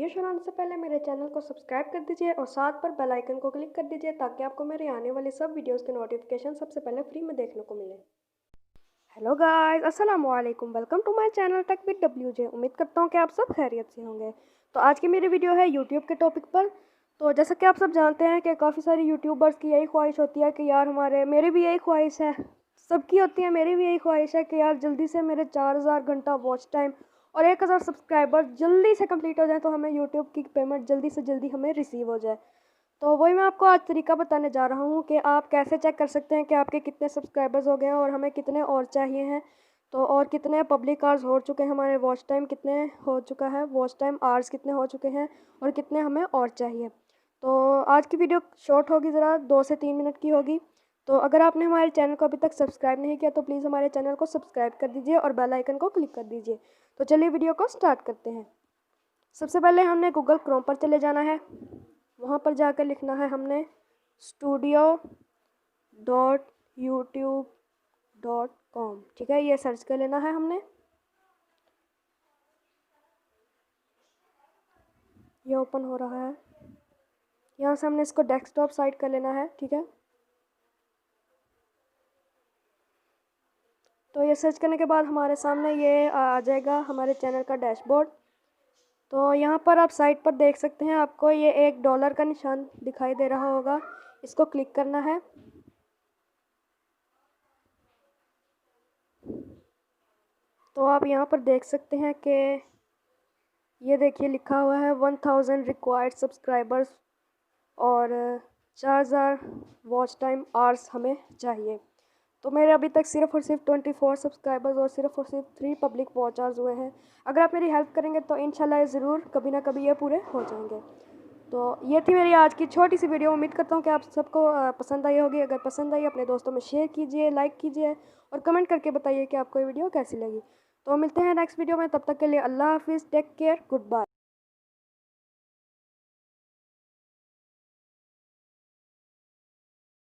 Video शुरू होने से पहले मेरे चैनल को सब्सक्राइब कर दीजिए और साथ पर बेल आइकन को क्लिक कर दीजिए ताकि आपको मेरे आने वाले सब वीडियोस के नोटिफिकेशन सबसे पहले फ्री में देखने को मिले। हेलो गाइस, अस्सलाम वालेकुम, welcome to my channel tech with WJ। उम्मीद करता हूँ कि आप सब खैरियत से होंगे। तो आज की मेरी वीडियो है यूट्यूब के टॉपिक पर। तो जैसा कि आप सब जानते हैं कि काफ़ी सारे यूट्यूबर्स की यही ख्वाहिश होती है कि यार मेरी भी यही ख्वाहिश है, सबकी होती है, मेरी भी यही ख्वाहिश है कि यार जल्दी से मेरे 4000 घंटा वॉच टाइम और 1000 सब्सक्राइबर जल्दी से कंप्लीट हो जाए तो हमें यूट्यूब की पेमेंट जल्दी से जल्दी हमें रिसीव हो जाए। तो वही मैं आपको आज तरीका बताने जा रहा हूँ कि आप कैसे चेक कर सकते हैं कि आपके कितने सब्सक्राइबर्स हो गए हैं और हमें कितने और चाहिए हैं। तो और कितने पब्लिक आवर्स हो चुके हैं, हमारे वॉच टाइम कितने हो चुका है, वॉच टाइम आवर्स कितने हो चुके हैं और कितने हमें और चाहिए। तो आज की वीडियो शॉर्ट होगी, ज़रा 2 से 3 मिनट की होगी। तो अगर आपने हमारे चैनल को अभी तक सब्सक्राइब नहीं किया तो प्लीज़ हमारे चैनल को सब्सक्राइब कर दीजिए और बेल आइकन को क्लिक कर दीजिए। तो चलिए वीडियो को स्टार्ट करते हैं। सबसे पहले हमने गूगल क्रोम पर चले जाना है। वहाँ पर जाकर लिखना है हमने studio.youtube.com। ठीक है, ये सर्च कर लेना है हमने। ये ओपन हो रहा है। यहाँ से हमने इसको डेस्कटॉप साइट कर लेना है। ठीक है, तो ये सर्च करने के बाद हमारे सामने ये आ जाएगा हमारे चैनल का डैशबोर्ड। तो यहाँ पर आप साइट पर देख सकते हैं, आपको ये $1 का निशान दिखाई दे रहा होगा, इसको क्लिक करना है। तो आप यहाँ पर देख सकते हैं कि ये देखिए लिखा हुआ है 1000 रिक्वायर्ड सब्सक्राइबर्स और 4000 वॉच टाइम आवर्स हमें चाहिए। तो मेरे अभी तक सिर्फ़ और सिर्फ 24 सब्सक्राइबर्स और सिर्फ़ 3 पब्लिक वॉच आवर्स हुए हैं। अगर आप मेरी हेल्प करेंगे तो इंशाल्लाह ज़रूर कभी ना कभी ये पूरे हो जाएंगे। तो ये थी मेरी आज की छोटी सी वीडियो। उम्मीद करता हूँ कि आप सबको पसंद आई होगी। अगर पसंद आई अपने दोस्तों में शेयर कीजिए, लाइक कीजिए और कमेंट करके बताइए कि आपको ये वीडियो कैसी लगी। तो मिलते हैं नेक्स्ट वीडियो में, तब तक के लिए अल्लाह हाफिज़, टेक केयर, गुड बाय।